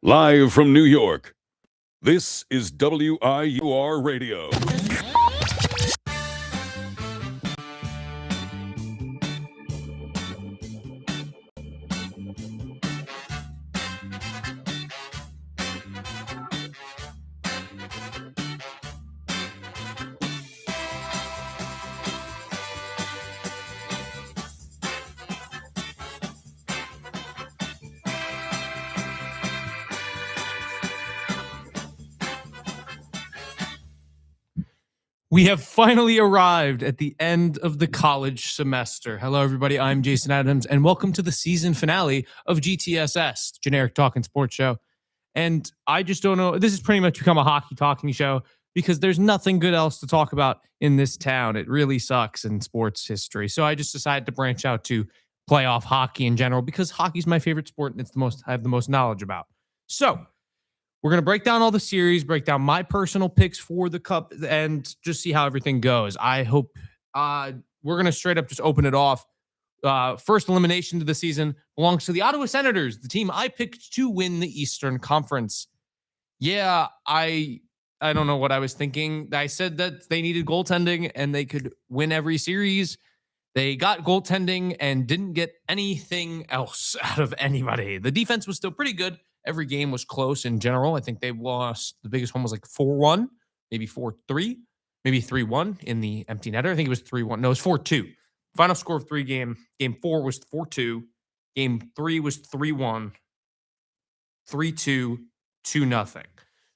Live from New York, this is WIUR Radio. We have finally arrived at the end of the college semester. Hello, everybody. I'm Jason Adams, and welcome to the season finale of Gtss, Generic Talking Sports Show. And I just don't know. This has pretty much become a hockey talking show because there's nothing good else to talk about in this town. It really sucks in sports history. So I just decided to branch out to playoff hockey in general because hockey's my favorite sport and it's the most I have the most knowledge about. So we're going to break down all the series, break down my personal picks for the cup, and just see how everything goes. I hope we're going to straight up just open it off. First elimination of the season belongs to the Ottawa Senators, the team I picked to win the Eastern Conference. Yeah, I don't know what I was thinking. I said that they needed goaltending and they could win every series. They got goaltending and didn't get anything else out of anybody. The defense was still pretty good. Every game was close in general. I think they lost. The biggest one was like 4-1, maybe 4-3, maybe 3-1 in the empty netter. I think it was 3-1. No, it was 4-2. Final score of game 4 was 4-2. Game 3 was 3-1, 3-2, 2-0.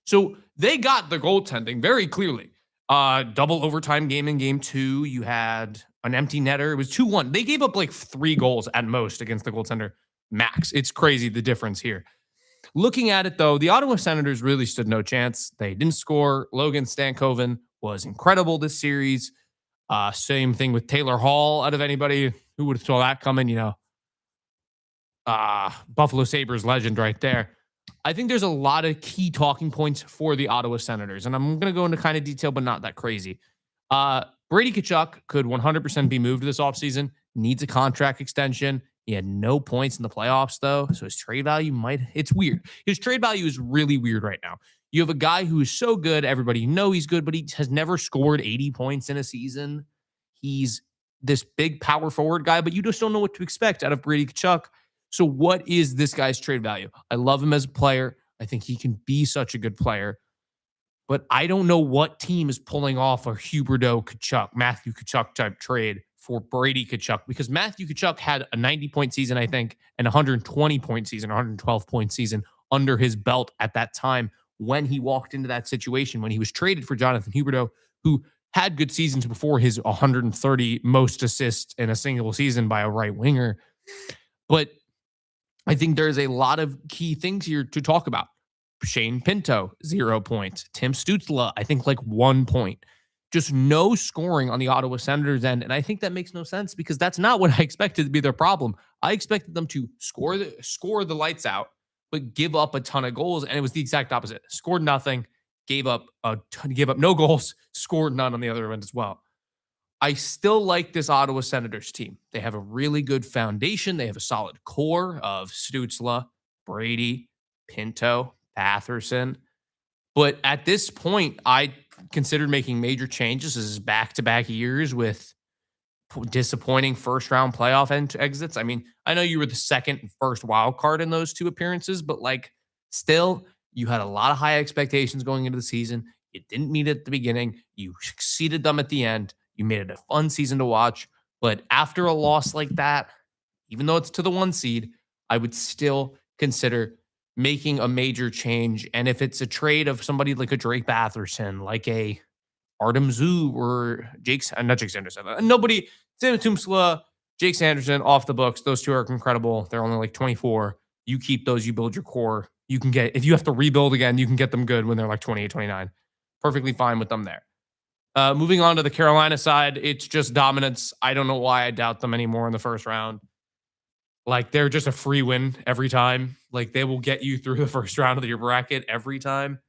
So they got the goaltending very clearly. Double overtime game in game 2. You had an empty netter. It was 2-1. They gave up like 3 goals at most against the goaltender max. It's crazy the difference here. Looking at it, though, the Ottawa Senators really stood no chance. They didn't score. Logan Stankoven was incredible this series. Same thing with Taylor Hall. Out of anybody, who would have saw that coming? Buffalo Sabres legend right there. I think there's a lot of key talking points for the Ottawa Senators, and I'm going to go into kind of detail, but not that crazy. Brady Tkachuk could 100% be moved this offseason. Needs a contract extension. He had no points in the playoffs, though, so his trade value it's weird. His trade value is really weird right now. You have a guy who is so good, everybody know he's good, but he has never scored 80 points in a season. He's this big power forward guy, but you just don't know what to expect out of Brady Tkachuk. So what is this guy's trade value? I love him as a player. I think he can be such a good player, but I don't know what team is pulling off a Huberdeau Tkachuk, Matthew Tkachuk type trade for Brady Tkachuk, because Matthew Tkachuk had a 90-point season, I think, and 120-point season, 112-point season under his belt at that time when he walked into that situation, when he was traded for Jonathan Huberdeau, who had good seasons before his 130 most assists in a single season by a right winger. But I think there's a lot of key things here to talk about. Shane Pinto, 0 points. Tim Stützle, I think like 1 point. Just no scoring on the Ottawa Senators end. And I think that makes no sense because that's not what I expected to be their problem. I expected them to score the lights out, but give up a ton of goals. And it was the exact opposite. Scored nothing, gave up no goals, scored none on the other end as well. I still like this Ottawa Senators team. They have a really good foundation. They have a solid core of Stützle, Brady, Pinto, Patherson. But at this point, I considered making major changes. This is back-to-back years with disappointing first-round playoff exits. I mean, I know you were the second and first wild card in those 2 appearances, but still, you had a lot of high expectations going into the season. You didn't meet it at the beginning. You exceeded them at the end. You made it a fun season to watch. But after a loss like that, even though it's to the 1 seed, I would still consider making a major change. And if it's a trade of somebody like a Drake Batherson, like a Artem Zub or not Jake Sanderson, nobody, Tim Stützle, Jake Sanderson off the books. Those 2 are incredible. They're only like 24. You keep those, you build your core. You can if you have to rebuild again, you can get them good when they're like 28, 29. Perfectly fine with them there. Moving on to the Carolina side, it's just dominance. I don't know why I doubt them anymore in the first round. They're just a free win every time. They will get you through the first round of your bracket every time.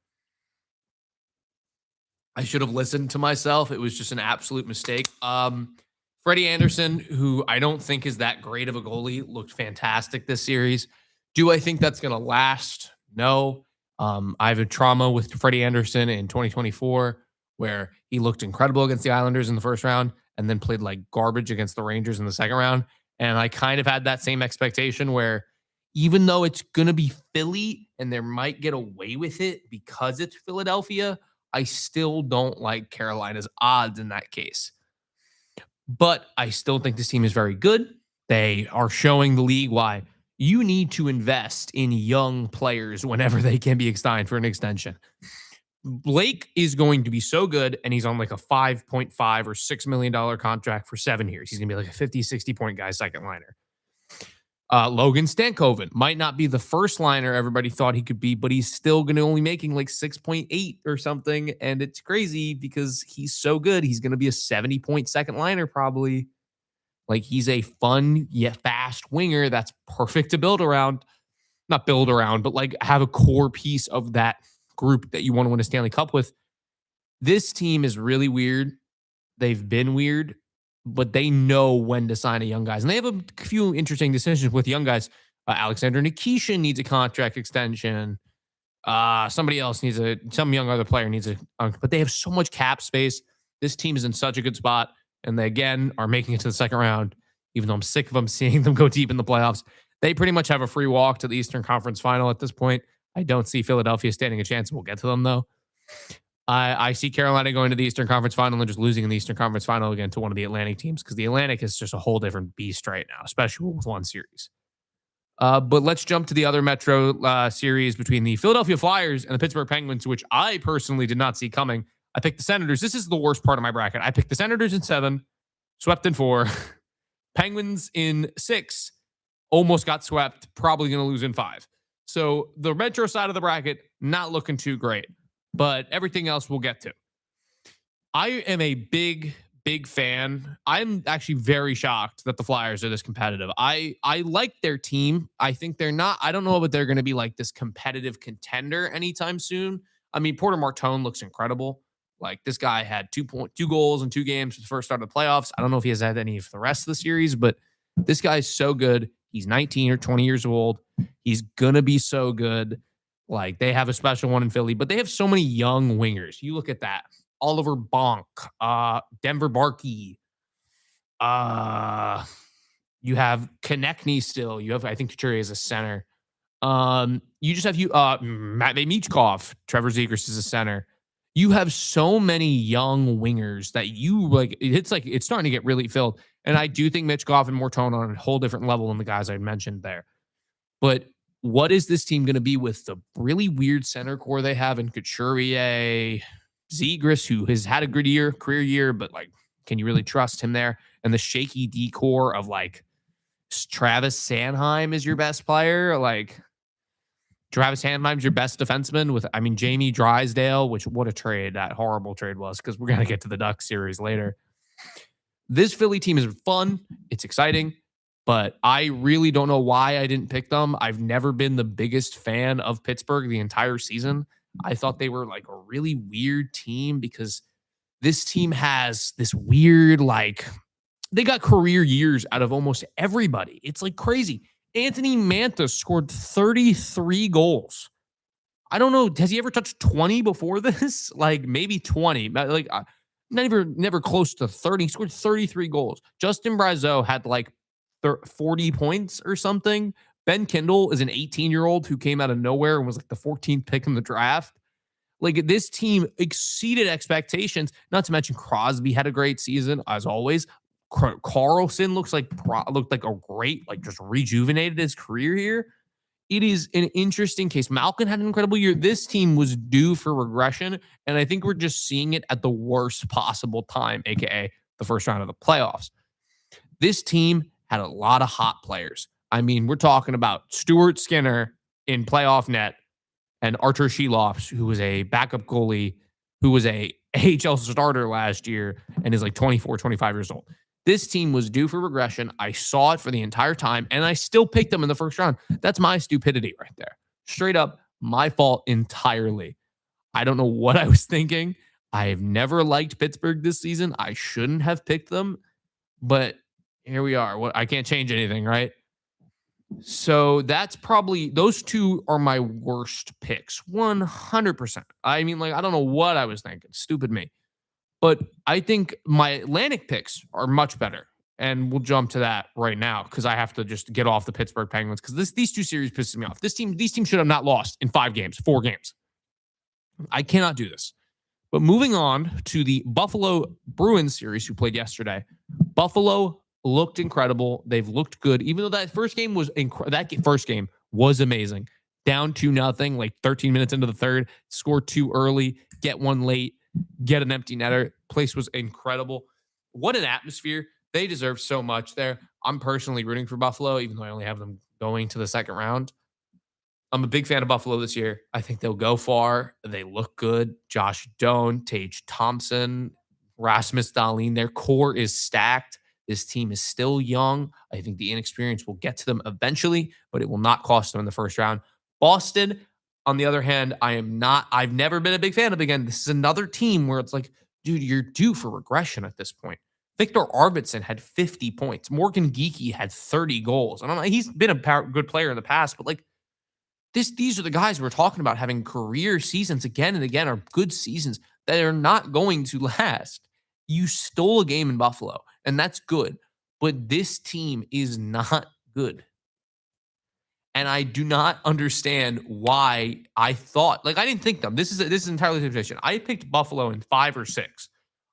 I should have listened to myself. It was just an absolute mistake. Freddie Anderson, who I don't think is that great of a goalie, looked fantastic this series. Do I think that's going to last? No. I have a trauma with Freddie Anderson in 2024 where he looked incredible against the Islanders in the first round and then played like garbage against the Rangers in the second round. And I kind of had that same expectation where even though it's going to be Philly and they might get away with it because it's Philadelphia, I still don't like Carolina's odds in that case. But I still think this team is very good. They are showing the league why you need to invest in young players whenever they can be signed for an extension. Blake is going to be so good, and he's on like a $5.5 or $6 million contract for 7 years. He's going to be like a 50, 60-point guy, second liner. Logan Stankoven might not be the first liner everybody thought he could be, but he's still going to only making like 6.8 or something. And it's crazy because he's so good. He's going to be a 70-point second liner probably. Like he's a fun yet fast winger that's perfect to build around. Not build around, but like have a core piece of that group that you want to win a Stanley Cup with. This team is really weird. They've been weird, but they know when to sign a young guys. And they have a few interesting decisions with young guys. Alexander Nikishin needs a contract extension. Somebody else needs some young other player needs but they have so much cap space. This team is in such a good spot. And they, again, are making it to the second round, even though I'm sick of them seeing them go deep in the playoffs. They pretty much have a free walk to the Eastern Conference Final at this point. I don't see Philadelphia standing a chance. We'll get to them, though. I see Carolina going to the Eastern Conference Final and just losing in the Eastern Conference Final again to one of the Atlantic teams because the Atlantic is just a whole different beast right now, especially with one series. But let's jump to the other Metro series between the Philadelphia Flyers and the Pittsburgh Penguins, which I personally did not see coming. I picked the Senators. This is the worst part of my bracket. I picked the Senators in 7, swept in 4, Penguins in 6, almost got swept, probably going to lose in 5. So the Metro side of the bracket, not looking too great, but everything else we'll get to. I am a big fan. I'm actually very shocked that the Flyers are this competitive. I like their team. I think they're not, I don't know if they're going to be like this competitive contender anytime soon. I mean, Porter Martone looks incredible. Like this guy had 2 goals in 2 games for the first start of the playoffs. I don't know if he has had any for the rest of the series, but this guy's so good. He's 19 or 20 years old. He's going to be so good. Like they have a special one in Philly, but they have so many young wingers. You look at that. Oliver Bonk, Denver Barkey. You have Konechny still. You have, I think, Couturier is a center. You just have Matvei Michkov, Trevor Zegras is a center. You have so many young wingers that you like. It's starting to get really filled. And I do think Michkov and Mortone are on a whole different level than the guys I mentioned there. But what is this team going to be with the really weird center core they have in Couturier, Zegras, who has had a good career year, but like, can you really trust him there? And the shaky D core of like Travis Sanheim is your best player. Like Travis Sanheim's your best defenseman with, I mean, Jamie Drysdale, which what a trade that horrible trade was because we're going to get to the Ducks series later. This Philly team is fun. It's exciting, but I really don't know why I didn't pick them. I've never been the biggest fan of Pittsburgh the entire season. I thought they were like a really weird team because this team has this weird, like, they got career years out of almost everybody. It's like crazy. Anthony Mantha scored 33 goals. I don't know. Has he ever touched 20 before this? Like maybe 20, like never close to 30. He scored 33 goals. Justin Brazeau had like 40 points or something. Ben Kindle is an 18-year-old who came out of nowhere and was like the 14th pick in the draft. Like this team exceeded expectations, not to mention Crosby had a great season as always. Carlson looked like a great, like just rejuvenated his career here. It is an interesting case. Malkin had an incredible year. This team was due for regression, and I think we're just seeing it at the worst possible time, aka the first round of the playoffs. This team had a lot of hot players. I mean, we're talking about Stuart Skinner in playoff net and Artur Shilovs, who was a backup goalie, who was a AHL starter last year and is like 24, 25 years old. This team was due for regression. I saw it for the entire time, and I still picked them in the first round. That's my stupidity right there. Straight up, my fault entirely. I don't know what I was thinking. I have never liked Pittsburgh this season. I shouldn't have picked them, but here we are. I can't change anything, right? So that's probably those two are my worst picks. 100%. I mean, like, I don't know what I was thinking. Stupid me. But I think my Atlantic picks are much better. And we'll jump to that right now because I have to just get off the Pittsburgh Penguins because these two series pisses me off. These teams should have not lost in 4 games. I cannot do this. But moving on to the Buffalo Bruins series who played yesterday. Buffalo looked incredible. They've looked good, even though that first game was first game was amazing. Down 2-0, like 13 minutes into the third, score 2 early, get 1 late, get an empty netter. Place was incredible. What an atmosphere. They deserve so much there. I'm personally rooting for Buffalo, even though I only have them going to the second round. I'm a big fan of Buffalo this year. I think they'll go far. They look good. Josh Doan, Tage Thompson, Rasmus Dahlin. Their core is stacked. This team is still young. I think the inexperience will get to them eventually, but it will not cost them in the first round. Boston, on the other hand, I've never been a big fan of. Again, this is another team where it's like, dude, you're due for regression at this point. Victor Arvidsson had 50 points. Morgan Geekie had 30 goals. I don't know. He's been a good player in the past, but like, these are the guys we're talking about having career seasons again and again, are good seasons that are not going to last. You stole a game in Buffalo, and that's good, but this team is not good. And I do not understand why I thought, like, I didn't think them. This is entirely the position. I picked Buffalo in 5 or 6.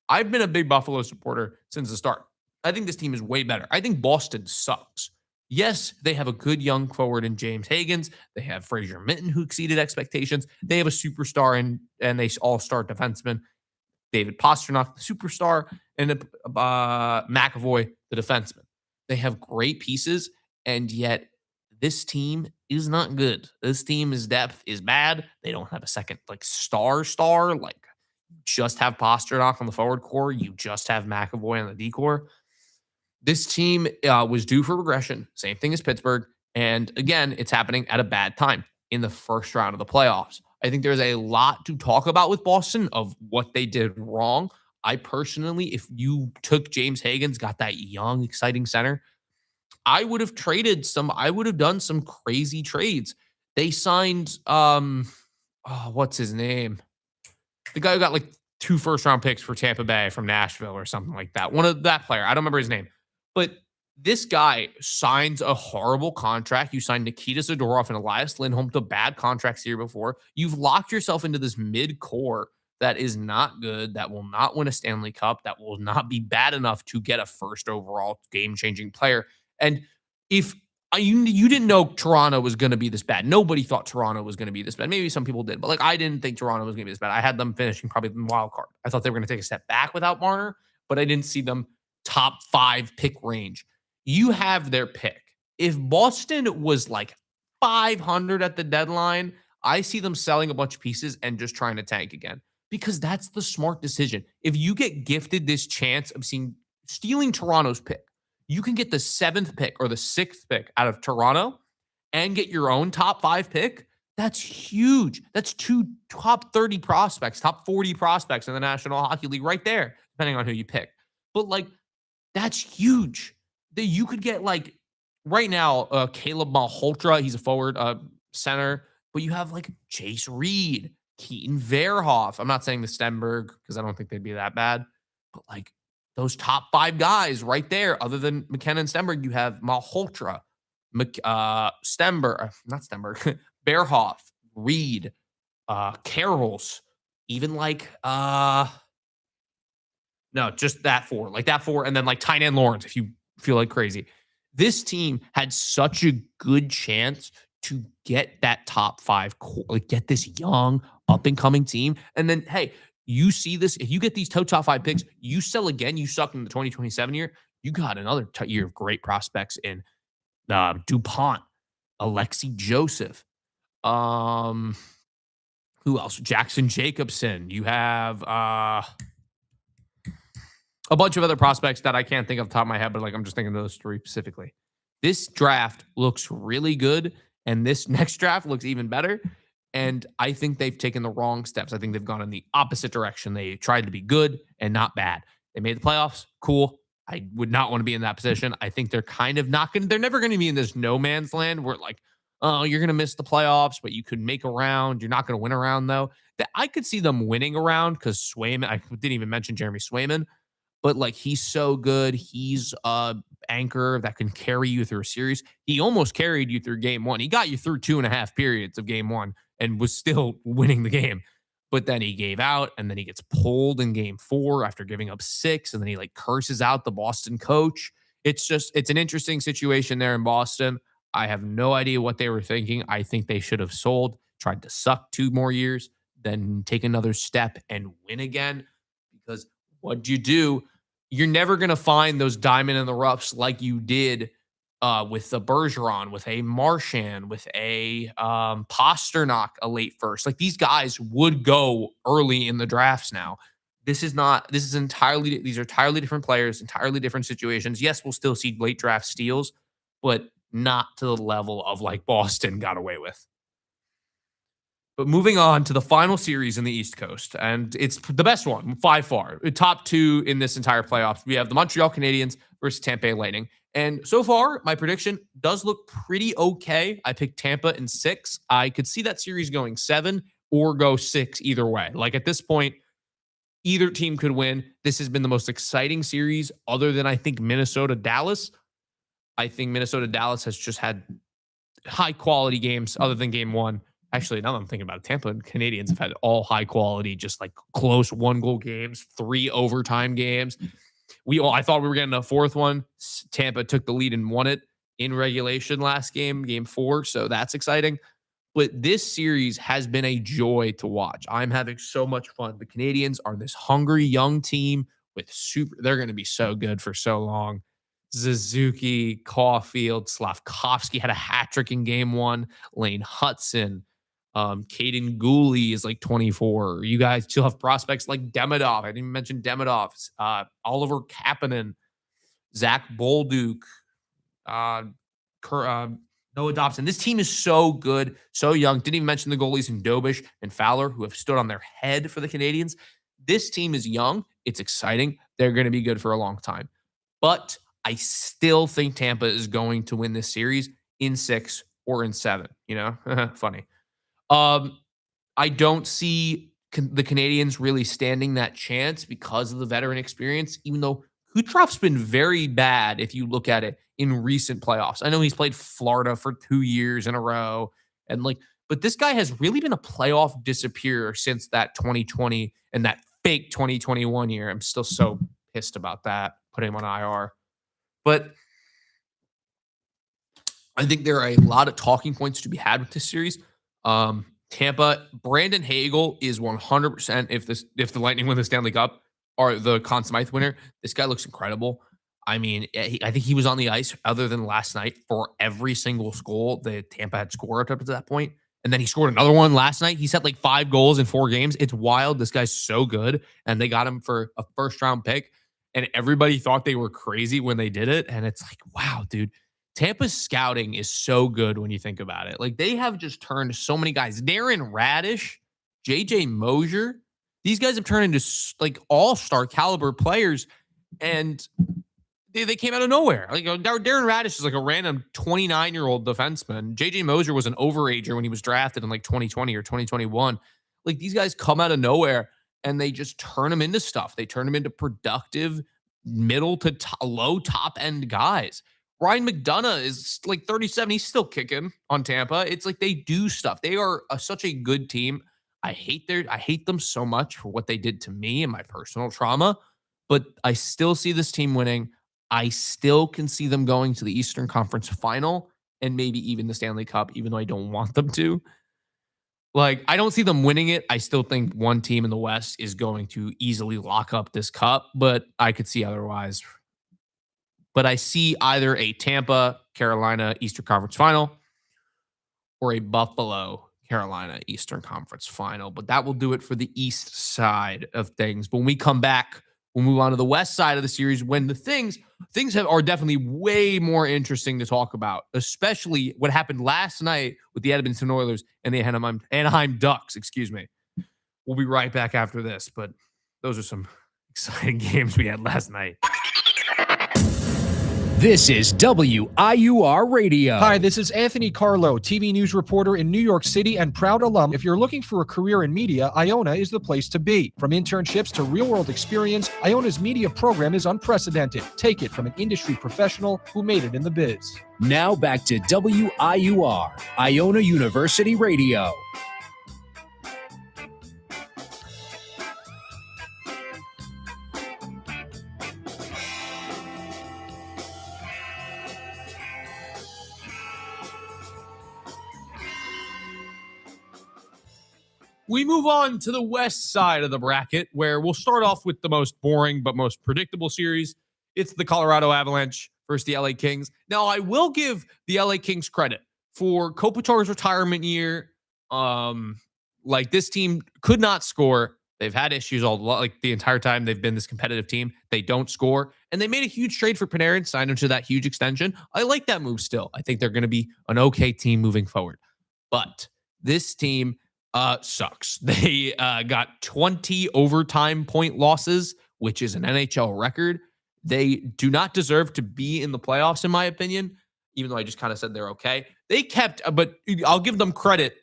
I've been a big Buffalo supporter since the start. I think this team is way better. I think Boston sucks. Yes, they have a good young forward in James Higgins. They have Fraser Minton, who exceeded expectations. They have a superstar and they all-star defenseman, David Pastrnak, the superstar, and McAvoy, the defenseman. They have great pieces, and yet this team is not good. This team's depth is bad. They don't have a second like star. Like, just have Pastrnak on the forward core. You just have McAvoy on the D core. This team was due for regression. Same thing as Pittsburgh. And again, it's happening at a bad time in the first round of the playoffs. I think there's a lot to talk about with Boston of what they did wrong. I personally, if you took James Higgins, got that young, exciting center, I would have done some crazy trades. They signed, what's his name? The guy who got like 2 first-round picks for Tampa Bay from Nashville or something like that. One of that player. I don't remember his name. But this guy signs a horrible contract. You signed Nikita Zadorov and Elias Lindholm to bad contracts the year before. You've locked yourself into this mid-core that is not good, that will not win a Stanley Cup, that will not be bad enough to get a first overall game-changing player. And if you didn't know Toronto was going to be this bad. Nobody thought Toronto was going to be this bad. Maybe some people did, but like I didn't think Toronto was going to be this bad. I had them finishing probably the wild card. I thought they were going to take a step back without Marner, but I didn't see them top 5 pick range. You have their pick. If Boston was like 500 at the deadline, I see them selling a bunch of pieces and just trying to tank again because that's the smart decision. If you get gifted this chance of stealing Toronto's pick, you can get the 7th pick or the 6th pick out of Toronto and get your own top 5 pick. That's huge. That's 2 top 30 prospects, top 40 prospects in the National Hockey League right there, depending on who you pick. But like, that's huge. That you could get like right now, Caleb Malhotra, he's a forward center, but you have like Chase Reed, Keaton Verhoff. I'm not saying the Stenberg because I don't think they'd be that bad, but like those top 5 guys right there, other than McKenna and Stenberg, you have Malhotra, Stenberg, not Stenberg, Verhoff, Reed, Carols, even like no, just that 4, like that 4, and then like Tynan Lawrence, if you feel like crazy. This team had such a good chance to get that top 5 core, like get this young up and coming team. And then, hey, you see this, if you get these top 5 picks, you sell again, you suck in the 2027 year, you got another year of great prospects in DuPont, Alexi Joseph, who else? Jackson Jacobson. You have a bunch of other prospects that I can't think of the top of my head, but like I'm just thinking of those 3 specifically. This draft looks really good, and this next draft looks even better. And I think they've taken the wrong steps. I think they've gone in the opposite direction. They tried to be good and not bad. They made the playoffs. Cool. I would not want to be in that position. I think they're kind of not going to, they're never going to be in this no man's land where like, oh, you're going to miss the playoffs, but you could make a round. You're not going to win a round though. That I could see them winning a round because Swayman, I didn't even mention Jeremy Swayman, but like he's so good. He's a anchor that can carry you through a series. He almost carried you through game one. He got you through 2.5 periods of game one and was still winning the game. But then he gave out and then he gets pulled in game four after giving up 6. And then he like curses out the Boston coach. It's an interesting situation there in Boston. I have no idea what they were thinking. I think they should have sold, tried to suck 2 more years, then take another step and win again. Because what do you do? You're never going to find those diamond in the roughs like you did with the Bergeron, with a Marchand, with a Pasternak, a late first. Like these guys would go early in the drafts now. These are entirely different players, entirely different situations. Yes, we'll still see late draft steals, but not to the level of like Boston got away with. But moving on to the final series in the East Coast, and it's the best one by far. Top 2 in this entire playoffs. We have the Montreal Canadiens versus Tampa Bay Lightning. And so far, my prediction does look pretty okay. I picked Tampa in 6. I could see that series going 7 or go 6 either way. Like at this point, either team could win. This has been the most exciting series other than I think Minnesota-Dallas. I think Minnesota-Dallas has just had high quality games other than game 1. Actually, now that I'm thinking about it, Tampa and Canadians have had all high quality, just like close 1-goal games, 3 overtime games. I thought we were getting a 4th one. Tampa took the lead and won it in regulation last game 4. So that's exciting. But this series has been a joy to watch. I'm having so much fun. The Canadians are this hungry young team they're going to be so good for so long. Suzuki, Caulfield, Slavkovsky had a hat trick in game 1. Lane Hudson, Caden Gooley is like 24. You guys still have prospects like Demidov. I didn't even mention Demidov. Oliver Kapanen, Zach Bolduc, Noah Dobson. This team is so good, so young. Didn't even mention the goalies in Dobish and Fowler, who have stood on their head for the Canadians. This team is young. It's exciting. They're going to be good for a long time. But I still think Tampa is going to win this series in 6 or in 7. You know, funny. I don't see the Canadians really standing that chance because of the veteran experience, even though Kucherov's been very bad if you look at it in recent playoffs. I know he's played Florida for 2 years in a row, but this guy has really been a playoff disappearer since that 2020 and that fake 2021 year. I'm still so pissed about that, putting him on IR. But I think there are a lot of talking points to be had with this series. Tampa, Brandon Hagel is 100%. If the Lightning win the Stanley Cup or the Conn Smythe winner, this guy looks incredible. I mean, I think he was on the ice other than last night for every single goal that Tampa had scored up to that point. And then he scored another one last night. He set like 5 goals in 4 games. It's wild. This guy's so good. And they got him for a first-round pick. And everybody thought they were crazy when they did it. And it's like, wow, dude. Tampa's scouting is so good when you think about it. Like they have just turned so many guys. Darren Radish, JJ Mosier. These guys have turned into like all-star caliber players. And they came out of nowhere. Like Darren Radish is like a random 29-year-old defenseman. JJ Mosier was an overager when he was drafted in like 2020 or 2021. Like these guys come out of nowhere and they just turn them into stuff. They turn them into productive middle to low top end guys. Ryan McDonough is like 37. He's still kicking on Tampa. It's like they do stuff. They are such a good team. I hate them so much for what they did to me and my personal trauma, but I still see this team winning. I still can see them going to the Eastern Conference Final and maybe even the Stanley Cup, even though I don't want them to. Like, I don't see them winning it. I still think one team in the West is going to easily lock up this cup, but I could see otherwise. But I see either a Tampa, Carolina Eastern Conference Final or a Buffalo, Carolina Eastern Conference Final. But that will do it for the East side of things. But when we come back, we'll move on to the West side of the series when the things are definitely way more interesting to talk about, especially what happened last night with the Edmonton Oilers and the Anaheim Ducks, excuse me. We'll be right back after this, but those are some exciting games we had last night. This is WIUR Radio. Hi, this is Anthony Carlo, TV news reporter in New York City and proud alum. If you're looking for a career in media, Iona is the place to be. From internships to real-world experience, Iona's media program is unprecedented. Take it from an industry professional who made it in the biz. Now back to WIUR, Iona University Radio. We move on to the west side of the bracket, where we'll start off with the most boring but most predictable series. It's the Colorado Avalanche versus the LA Kings. Now, I will give the LA Kings credit for Kopitar's retirement year. Like, this team could not score. They've had issues the entire time they've been this competitive team. They don't score, and they made a huge trade for Panarin, signed him to that huge extension. I like that move still. I think they're going to be an okay team moving forward. But this team sucks. They got 20 overtime point losses, which is an NHL record. They do not deserve to be in the playoffs, in my opinion, even though I just kind of said they're okay. They kept, but I'll give them credit.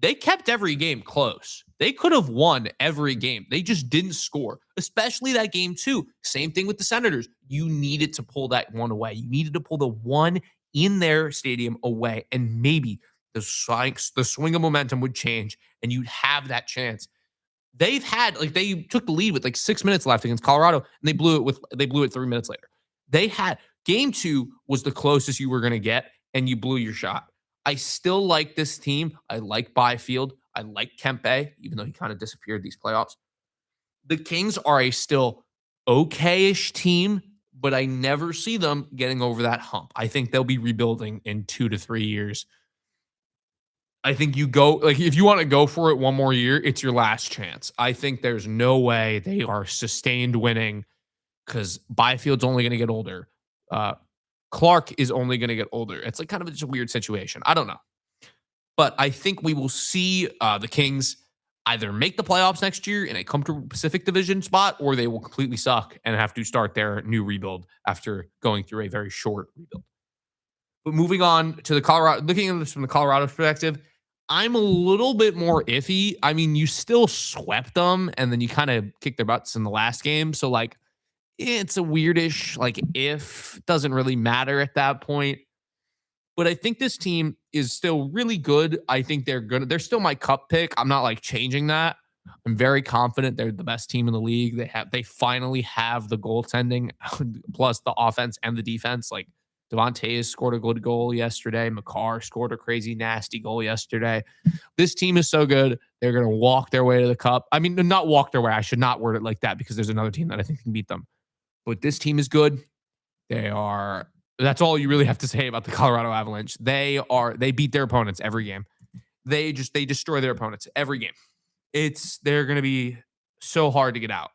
They kept every game close. They could have won every game. They just didn't score, especially that game too. Same thing with the Senators. You needed to pull that one away. You needed to pull the one in their stadium away, and maybe the swing of momentum would change and you'd have that chance. They took the lead with 6 minutes left against Colorado, and they blew it 3 minutes later. Game 2 was the closest you were going to get, and you blew your shot. I still like this team. I like Byfield. I like Kempe, even though he kind of disappeared these playoffs. The Kings are a still okay-ish team, but I never see them getting over that hump. I think they'll be rebuilding in 2 to 3 years. I think if you want to go for it one more year, it's your last chance. I think there's no way they are sustained winning, because Byfield's only going to get older. Clark is only going to get older. It's kind of just a weird situation. I don't know. But I think we will see the Kings either make the playoffs next year in a comfortable Pacific Division spot, or they will completely suck and have to start their new rebuild after going through a very short rebuild. But moving on to the Colorado, looking at this from the Colorado perspective, I'm a little bit more iffy. I mean, you still swept them, and then you kind of kicked their butts in the last game. So, it's a weirdish, if it doesn't really matter at that point. But I think this team is still really good. I think they're still my cup pick. I'm not changing that. I'm very confident they're the best team in the league. They finally have the goaltending plus the offense and the defense. Devontae scored a good goal yesterday. Makar scored a crazy, nasty goal yesterday. This team is so good. They're going to walk their way to the cup. I mean, not walk their way. I should not word it like that, because there's another team that I think can beat them. But this team is good. That's all you really have to say about the Colorado Avalanche. They beat their opponents every game. They destroy their opponents every game. They're going to be so hard to get out.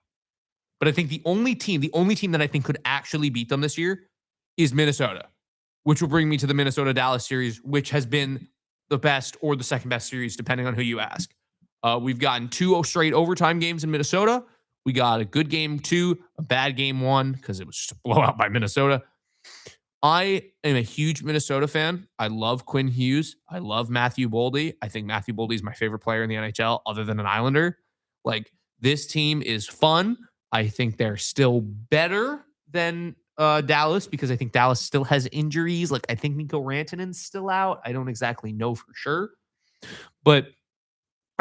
But I think the only team that I think could actually beat them this year is Minnesota, which will bring me to the Minnesota-Dallas series, which has been the best or the second best series, depending on who you ask. We've gotten 2 straight overtime games in Minnesota. We got a good game 2, a bad game 1, because it was just a blowout by Minnesota. I am a huge Minnesota fan. I love Quinn Hughes. I love Matthew Boldy. I think Matthew Boldy is my favorite player in the NHL, other than an Islander. This team is fun. I think they're still better than Dallas, because I think Dallas still has injuries. I think Mikko Rantanen's still out. I don't exactly know for sure, but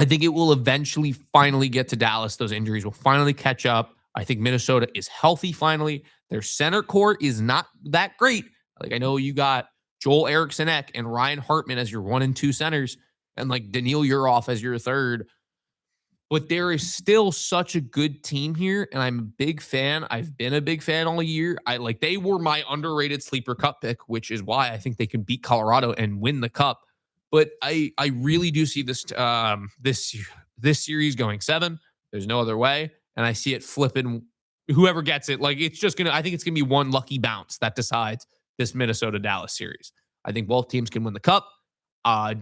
I think it will eventually finally get to Dallas. Those injuries will finally catch up. I think Minnesota is healthy finally. Their center court is not that great. I know you got Joel Eriksson-Ek and Ryan Hartman as your 1 and 2 centers, and Daniil Yurov as your third. But there is still such a good team here, and I'm a big fan. I've been a big fan all year. They were my underrated sleeper cup pick, which is why I think they can beat Colorado and win the cup. But I really do see this series going 7. There's no other way, and I see it flipping. Whoever gets it, I think it's gonna be one lucky bounce that decides this Minnesota-Dallas series. I think both teams can win the cup.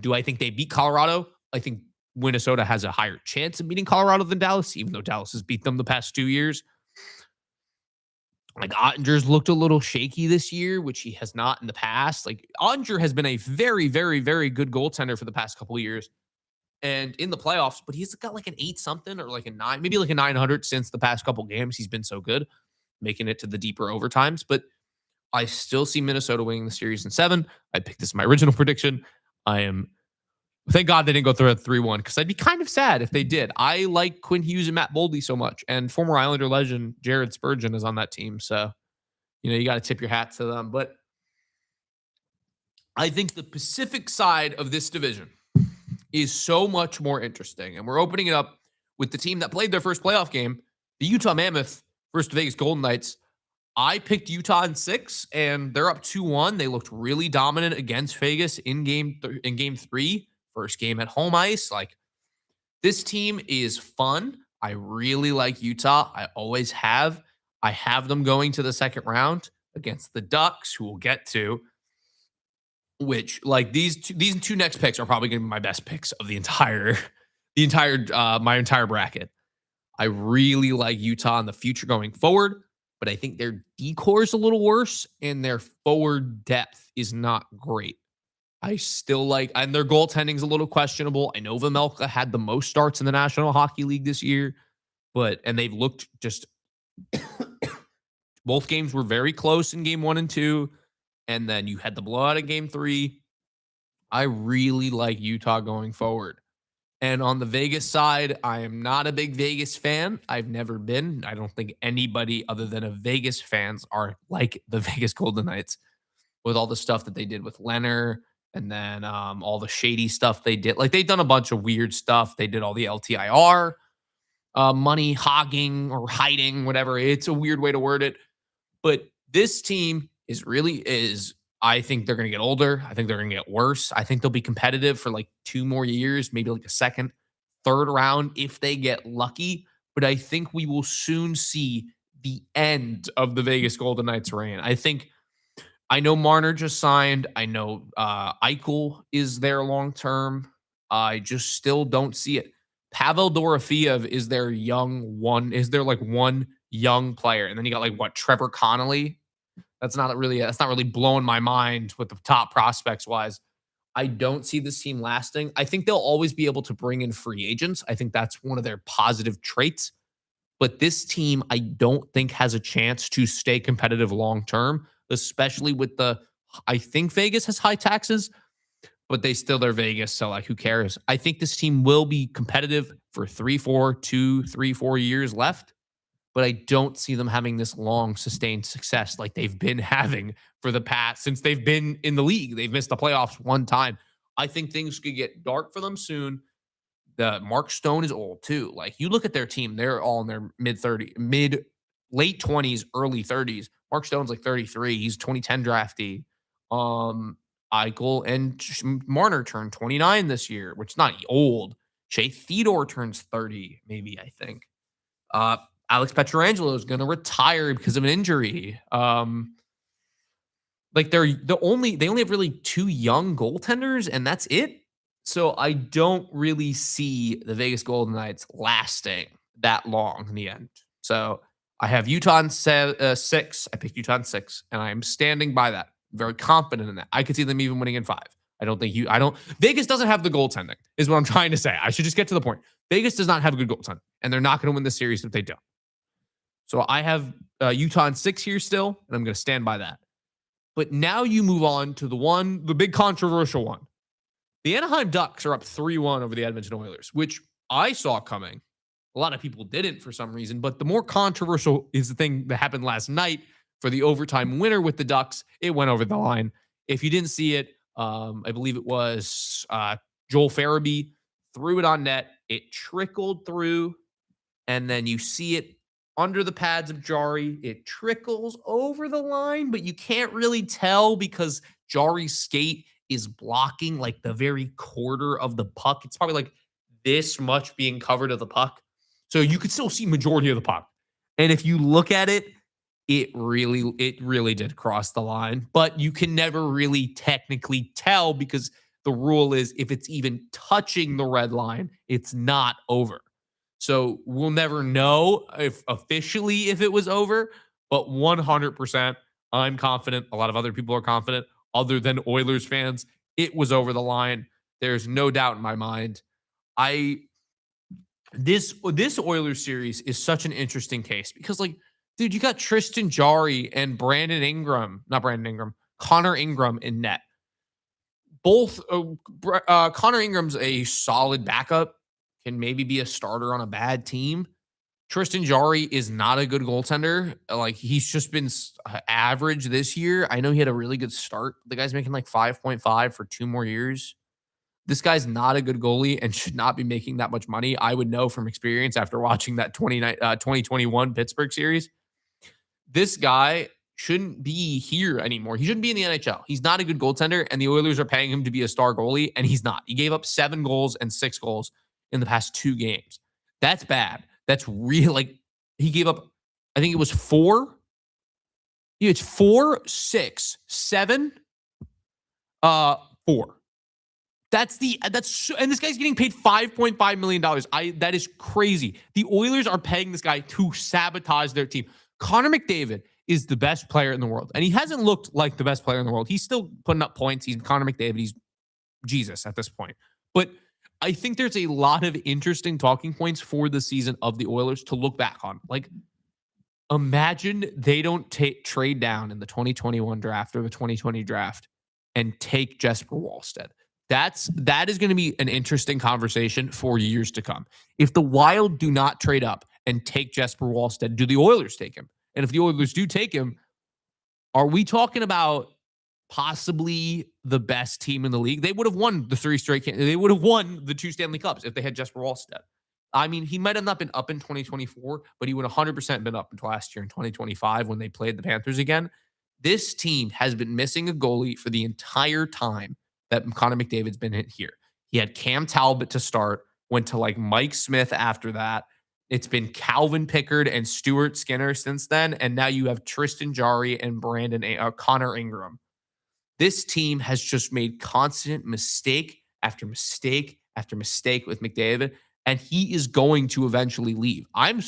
Do I think they beat Colorado? I think Minnesota has a higher chance of beating Colorado than Dallas, even though Dallas has beat them the past 2 years. Like Ottinger's looked a little shaky this year, which he has not in the past. Like Ottinger has been a very, very, very good goaltender for the past couple of years and in the playoffs, but he's got like an 8 something or like a 9, maybe like a 900 since the past couple games. He's been so good, making it to the deeper overtimes. But I still see Minnesota winning the series in 7. I picked this in my original prediction. Thank God they didn't go through at 3-1 because I'd be kind of sad if they did. I like Quinn Hughes and Matt Boldy so much, and former Islander legend Jared Spurgeon is on that team. So, you got to tip your hat to them. But I think the Pacific side of this division is so much more interesting. And we're opening it up with the team that played their first playoff game, the Utah Mammoth versus the Vegas Golden Knights. I picked Utah in 6, and they're up 2-1. They looked really dominant against Vegas in game 3. First game at home ice. Like, this team is fun. I really like Utah. I always have. I have them going to the second round against the Ducks, who we'll get to. Which, like, these two next picks are probably going to be my best picks of my entire bracket. I really like Utah in the future going forward, but I think their decor is a little worse and their forward depth is not great. I still like, and their goaltending is a little questionable. I know Vejmelka had the most starts in the National Hockey League this year, and they've looked just, both games were very close in game 1 and 2, and then you had the blowout in game 3. I really like Utah going forward. And on the Vegas side, I am not a big Vegas fan. I've never been. I don't think anybody other than a Vegas fans are like the Vegas Golden Knights with all the stuff that they did with Leonard. And then all the shady stuff they did. Like, they've done a bunch of weird stuff. They did all the LTIR, money hogging or hiding, whatever. It's a weird way to word it. But this team is, I think they're going to get older. I think they're going to get worse. I think they'll be competitive for like 2 more years, maybe like a second, third round if they get lucky. But I think we will soon see the end of the Vegas Golden Knights reign. I know Marner just signed. I know Eichel is there long term. I just still don't see it. Pavel Dorofeev is their one young player, and then you got like Trevor Connolly. That's not really blowing my mind with the top prospects wise. I don't see this team lasting. I think they'll always be able to bring in free agents. I think that's one of their positive traits. But this team, I don't think has a chance to stay competitive long term, especially with I think Vegas has high taxes, but they're Vegas. So, like, who cares? I think this team will be competitive for 3-4 years left, but I don't see them having this long sustained success like they've been having for the past, since they've been in the league. They've missed the playoffs one time. I think things could get dark for them soon. Mark Stone is old too. Like, you look at their team, they're all in their late 20s, early 30s. Mark Stone's like 33. He's 2010 draftee. Eichel and Marner turned 29 this year, which is not old. Shea Theodore turns 30, maybe, I think. Alex Pietrangelo is going to retire because of an injury. Like, they only have really 2 young goaltenders, and that's it. So I don't really see the Vegas Golden Knights lasting that long in the end. So I have Utah in 6. I picked Utah in 6, and I'm standing by that. I'm very confident in that. I could see them even winning in 5. Vegas doesn't have the goaltending, is what I'm trying to say. I should just get to the point. Vegas does not have a good goaltending, and they're not going to win the series if they don't. So I have Utah in 6 here still, and I'm going to stand by that. But now you move on to the big controversial one. The Anaheim Ducks are up 3-1 over the Edmonton Oilers, which I saw coming. A lot of people didn't for some reason, but the more controversial is the thing that happened last night for the overtime winner with the Ducks. It went over the line. If you didn't see it, I believe it was Joel Farabee threw it on net. It trickled through, and then you see it under the pads of Jari. It trickles over the line, but you can't really tell because Jari's skate is blocking like the very quarter of the puck. It's probably like this much being covered of the puck. So you could still see majority of the puck. And if you look at it, it really did cross the line, but you can never really technically tell because the rule is if it's even touching the red line, it's not over. So we'll never know if it was over, But 100%, I'm confident. A lot of other people are confident, other than Oilers fans. It was over the line. There's no doubt in my mind. This Oilers series is such an interesting case because, like, dude, you got Tristan Jarry and Connor Ingram in net. Both Connor Ingram's a solid backup, can maybe be a starter on a bad team. Tristan Jarry is not a good goaltender. Like, he's just been average this year. I know he had a really good start. The guy's making like 5.5 for 2 more years. This guy's not a good goalie and should not be making that much money. I would know from experience after watching that 2021 Pittsburgh series. This guy shouldn't be here anymore. He shouldn't be in the NHL. He's not a good goaltender, and the Oilers are paying him to be a star goalie, and he's not. He gave up 7 goals and 6 goals in the past 2 games. That's bad. That's real. Like, he gave up, I think it was 4. Yeah, it's 4, 6, 7, 4. And this guy's getting paid $5.5 million. That is crazy. The Oilers are paying this guy to sabotage their team. Connor McDavid is the best player in the world, and he hasn't looked like the best player in the world. He's still putting up points. He's Connor McDavid. He's Jesus at this point. But I think there's a lot of interesting talking points for the season of the Oilers to look back on. Like, imagine they don't trade down in the 2021 draft or the 2020 draft and take Jesper Wallstedt. That is going to be an interesting conversation for years to come. If the Wild do not trade up and take Jesper Wallstedt, do the Oilers take him? And if the Oilers do take him, are we talking about possibly the best team in the league? They would have won the 3 straight. They would have won the 2 Stanley Cups if they had Jesper Wallstedt. I mean, he might have not been up in 2024, but he would 100% been up until last year in 2025 when they played the Panthers again. This team has been missing a goalie for the entire time that Connor McDavid's been in here. He had Cam Talbot to start, went to like Mike Smith after that. It's been Calvin Pickard and Stuart Skinner since then, and now you have Tristan Jarry and Connor Ingram. This team has just made constant mistake after mistake after mistake with McDavid, and he is going to eventually leave. I'm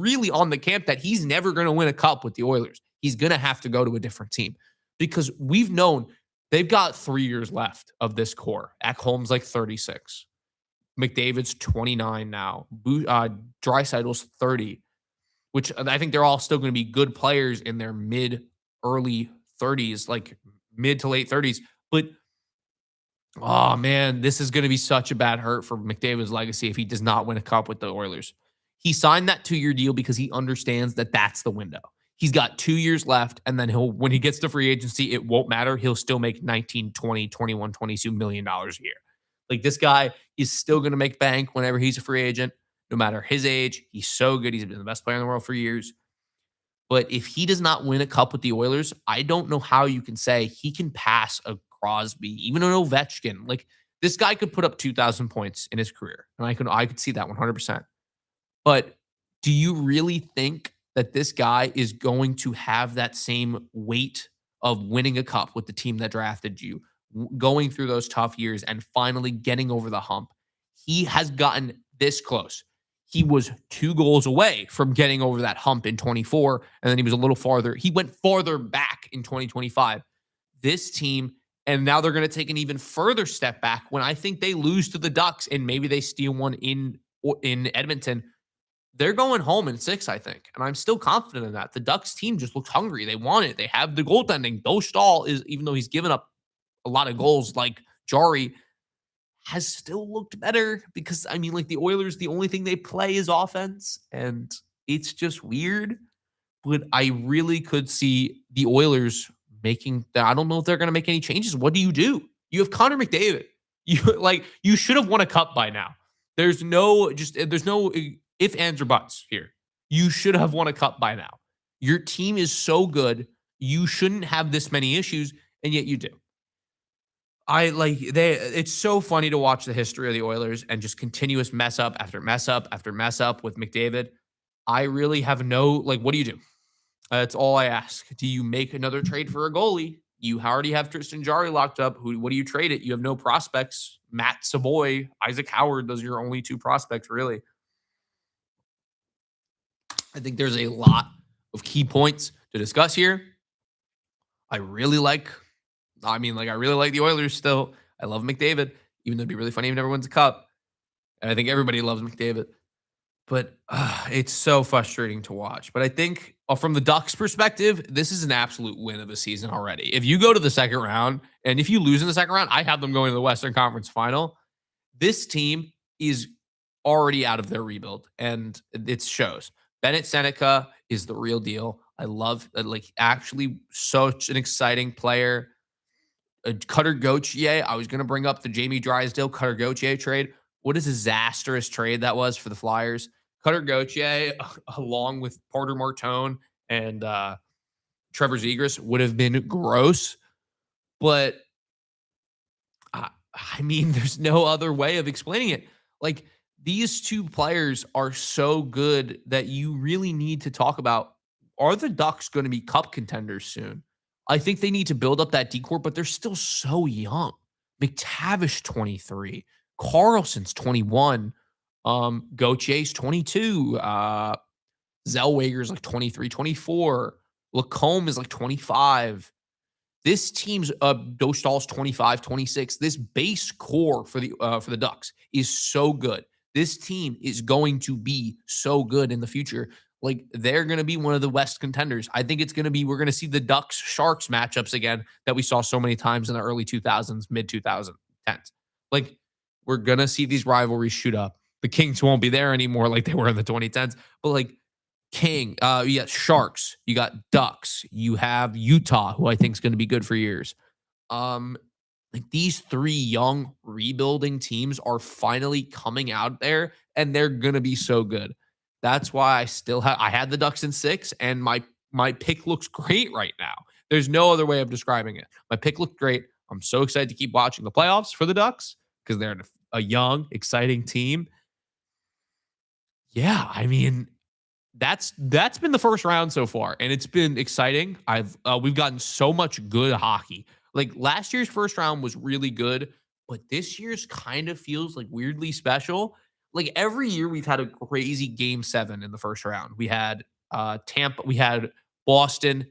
really on the camp that he's never going to win a cup with the Oilers. He's going to have to go to a different team because we've known they've got 3 years left of this core. Ekholm's like 36. McDavid's 29 now. Draisaitl's 30, which I think they're all still going to be good players in their early 30s, like mid to late 30s. But, oh, man, this is going to be such a bad hurt for McDavid's legacy if he does not win a cup with the Oilers. He signed that 2-year deal because he understands that that's the window. He's got 2 years left, and then when he gets to free agency, it won't matter. He'll still make 19, 20, 21, $22 million a year. Like, this guy is still going to make bank whenever he's a free agent, no matter his age. He's so good. He's been the best player in the world for years. But if he does not win a cup with the Oilers, I don't know how you can say he can pass a Crosby, even an Ovechkin. Like, this guy could put up 2,000 points in his career, and I could see that 100%. But do you really think that this guy is going to have that same weight of winning a cup with the team that drafted you, going through those tough years and finally getting over the hump? He has gotten this close. He was 2 goals away from getting over that hump in 24, and then he was a little farther. He went farther back in 2025. This team, and now they're going to take an even further step back when I think they lose to the Ducks and maybe they steal one in Edmonton. They're going home in 6, I think, and I'm still confident in that. The Ducks team just looks hungry. They want it. They have the goaltending. Bo Stahl is, even though he's given up a lot of goals like Jarry, has still looked better because, I mean, like, the Oilers, the only thing they play is offense, and it's just weird. But I really could see the Oilers making that. I don't know if they're going to make any changes. What do? You have Connor McDavid. You should have won a cup by now. There's no if, ands, or buts here. You should have won a cup by now. Your team is so good. You shouldn't have this many issues, and yet you do. It's so funny to watch the history of the Oilers and just continuous mess up after mess up after mess up with McDavid. I really have what do you do? That's all I ask. Do you make another trade for a goalie? You already have Tristan Jarry locked up. What do you trade it? You have no prospects. Matt Savoy, Isaac Howard, those are your only 2 prospects, really. I think there's a lot of key points to discuss here. I really like the Oilers still. I love McDavid, even though it'd be really funny if he never wins a cup. And I think everybody loves McDavid. But it's so frustrating to watch. But I think from the Ducks' perspective, this is an absolute win of a season already. If you go to the second round, and if you lose in the second round, I have them going to the Western Conference Final. This team is already out of their rebuild, and it shows. Bennett Seneca is the real deal. I love, actually such an exciting player. Cutter Gauthier, I was going to bring up the Jamie Drysdale Cutter Gauthier trade. What a disastrous trade that was for the Flyers. Cutter Gauthier, along with Porter Martone and Trevor Zegras, would have been gross. But, I mean, there's no other way of explaining it. Like, these two players are so good that you really need to talk about, are the Ducks going to be cup contenders soon? I think they need to build up that decor, but they're still so young. McTavish, 23. Carlson's 21. Gauthier's 22. Zellweger's like 23, 24. Lacombe is like 25. This team's Dostal's 25, 26. This base core for the Ducks is so good. This team is going to be so good in the future. Like, they're going to be one of the West contenders. I think we're going to see the Ducks Sharks matchups again that we saw so many times in the early 2000s, mid 2010s. Like, we're going to see these rivalries shoot up. The Kings won't be there anymore like they were in the 2010s, but like you got Sharks, you got Ducks, you have Utah, who I think is going to be good for years. Like, these three young rebuilding teams are finally coming out there, and they're going to be so good. That's why I had the Ducks in 6, and my pick looks great right now. There's no other way of describing it. My pick looked great. I'm so excited to keep watching the playoffs for the Ducks because they're a young, exciting team. Yeah, I mean, that's been the first round so far, and it's been exciting. We've gotten so much good hockey. Like, last year's first round was really good, but this year's kind of feels like weirdly special. Like, every year we've had a crazy game 7 in the first round. We had Tampa, we had Boston,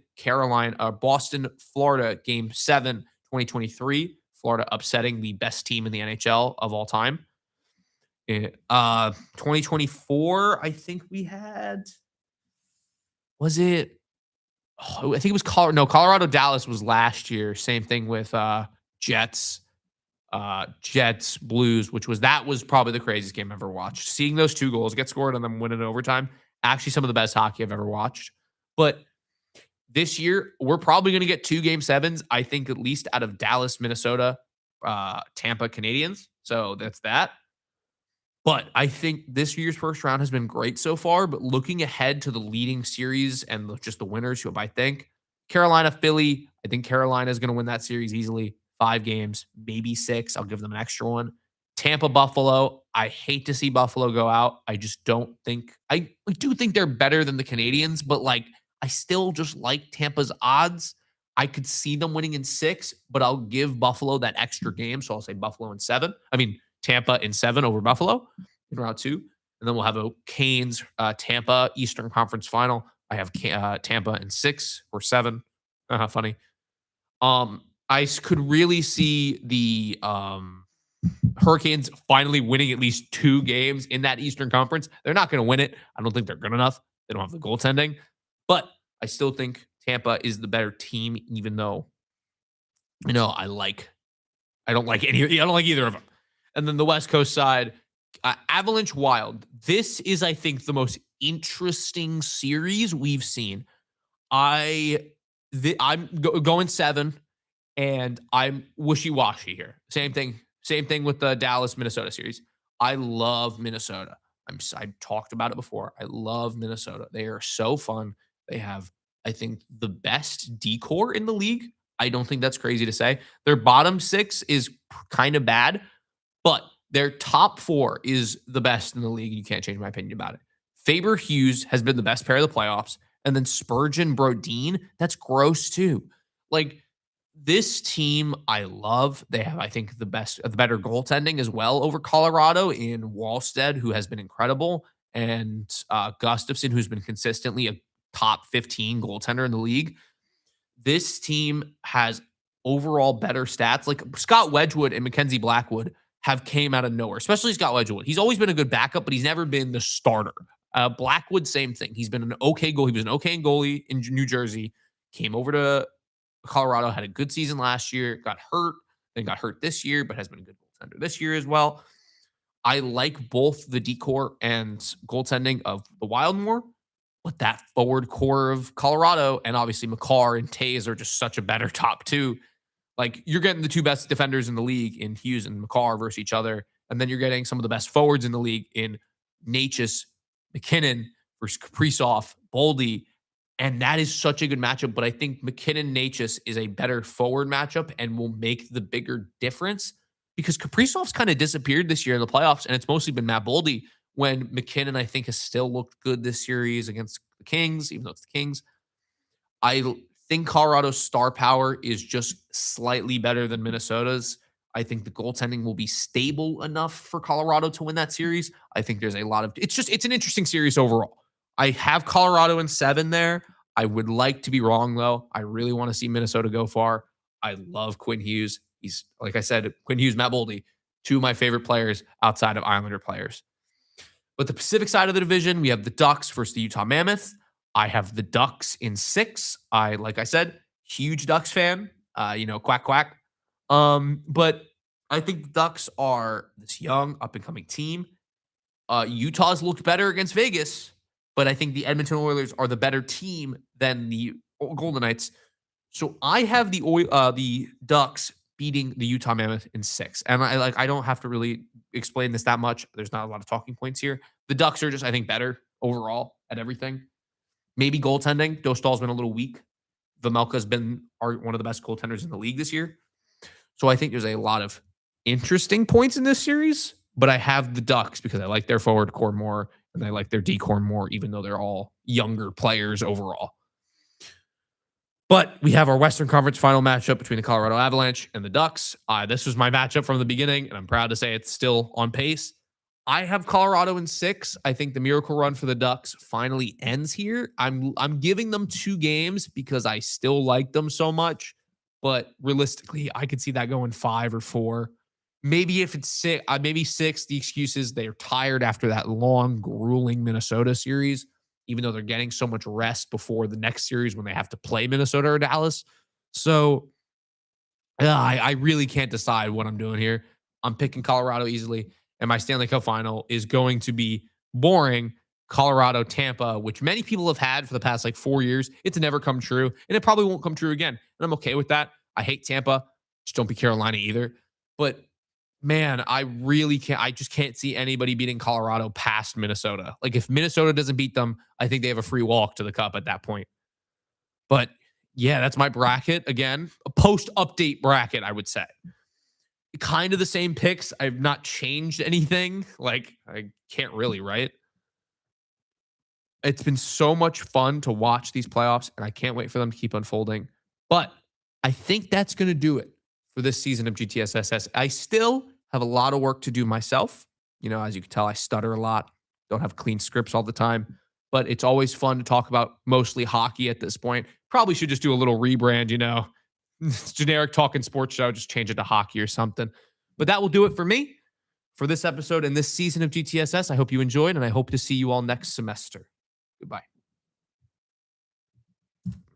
Florida game 7, 2023. Florida upsetting the best team in the NHL of all time. 2024, I think we had, I think it was Colorado Dallas was last year. Same thing with Jets Blues, that was probably the craziest game I've ever watched. Seeing those 2 goals get scored and then win in overtime, actually some of the best hockey I've ever watched. But this year, we're probably going to get 2 game 7s, I think, at least out of Dallas, Minnesota, Tampa, Canadiens. So that's that. But I think this year's first round has been great so far. But looking ahead to the leading series and just the winners, who I think Carolina, Philly, I think Carolina is going to win that series easily. 5 games, maybe 6. I'll give them an extra one. Tampa, Buffalo. I hate to see Buffalo go out. I just don't think I do think they're better than the Canadiens, but like, I still just like Tampa's odds. I could see them winning in 6, but I'll give Buffalo that extra game. So I'll say Buffalo in 7. Tampa in 7 over Buffalo in round 2. And then we'll have a Canes, Tampa Eastern Conference Final. I have Tampa in 6 or 7. Funny. I could really see the Hurricanes finally winning at least 2 games in that Eastern Conference. They're not going to win it. I don't think they're good enough. They don't have the goaltending. But I still think Tampa is the better team, even though, I don't like either of them. And then the West Coast side, Avalanche Wild. This is, I think, the most interesting series we've seen. I'm going 7, and I'm wishy-washy here. Same thing with the Dallas Minnesota series. I love Minnesota. I've talked about it before. I love Minnesota. They are so fun. They have, I think, the best decor in the league. I don't think that's crazy to say. Their bottom 6 is kind of bad, but their top 4 is the best in the league. You can't change my opinion about it. Faber Hughes has been the best pair of the playoffs. And then Spurgeon Brodin, that's gross too. Like, this team, I love. They have, I think, the better goaltending as well over Colorado in Wallstead, who has been incredible, and Gustafsson, who's been consistently top 15 goaltender in the league. This team has overall better stats. Like Scott Wedgwood and Mackenzie Blackwood have came out of nowhere, especially Scott Wedgwood. He's always been a good backup, but he's never been the starter. Blackwood, same thing. He's been an okay goalie. He was an okay goalie in New Jersey, came over to Colorado, had a good season last year, got hurt, then got hurt this year, but has been a good goaltender this year as well. I like both the decor and goaltending of the Wild more, but that forward core of Colorado and obviously Makar and Tays are just such a better top two. Like you're getting the two best defenders in the league in Hughes and Makar versus each other. And then you're getting some of the best forwards in the league in Natchez, McKinnon versus Kaprizov, Boldy. And that is such a good matchup. But I think McKinnon-Natchez is a better forward matchup and will make the bigger difference because Kaprizov's kind of disappeared this year in the playoffs. And it's mostly been Matt Boldy when McKinnon, I think, has still looked good this series against the Kings, even though it's the Kings. I think Colorado's star power is just slightly better than Minnesota's. I think the goaltending will be stable enough for Colorado to win that series. I think there's a lot of it's an interesting series overall. I have Colorado in 7 there. I would like to be wrong though. I really want to see Minnesota go far. I love Quinn Hughes. He's like I said, Quinn Hughes, Matt Boldy, two of my favorite players outside of Islander players. But the Pacific side of the division, we have the Ducks versus the Utah Mammoth. I have the Ducks in 6. Like I said, huge Ducks fan. Quack, quack. But I think the Ducks are this young, up-and-coming team. Utah's looked better against Vegas, but I think the Edmonton Oilers are the better team than the Golden Knights. So I have the Ducks beating the Utah Mammoth in 6. And I don't have to really explain this that much. There's not a lot of talking points here. The Ducks are just, I think, better overall at everything. Maybe goaltending. Dostal's been a little weak. Vemelka's been one of the best goaltenders in the league this year. So I think there's a lot of interesting points in this series, but I have the Ducks because I like their forward core more and I like their D core more, even though they're all younger players overall. But we have our Western Conference final matchup between the Colorado Avalanche and the Ducks. This was my matchup from the beginning, and I'm proud to say it's still on pace. I have Colorado in 6. I think the miracle run for the Ducks finally ends here. I'm giving them 2 games because I still like them so much. But realistically, I could see that going 5 or 4. Maybe if it's 6, maybe 6. The excuse is they're tired after that long, grueling Minnesota series, even though they're getting so much rest before the next series when they have to play Minnesota or Dallas. So I really can't decide what I'm doing here. I'm picking Colorado easily. And my Stanley Cup final is going to be boring Colorado Tampa, which many people have had for the past 4 years. It's never come true, and it probably won't come true again. And I'm okay with that. I hate Tampa. Just don't be Carolina either. But man, I really can't. I just can't see anybody beating Colorado past Minnesota. Like if Minnesota doesn't beat them, I think they have a free walk to the cup at that point. But yeah, that's my bracket. Again, a post-update bracket, I would say. Kind of the same picks. I've not changed anything. I can't really, right? It's been so much fun to watch these playoffs, and I can't wait for them to keep unfolding. But I think that's going to do it for this season of GTSSS. I still have a lot of work to do myself. As you can tell, I stutter a lot. Don't have clean scripts all the time. But it's always fun to talk about mostly hockey at this point. Probably should just do a little rebrand, It's generic talking sports show, just change it to hockey or something. But that will do it for me for this episode and this season of GTSS. I hope you enjoyed, and I hope to see you all next semester. Goodbye.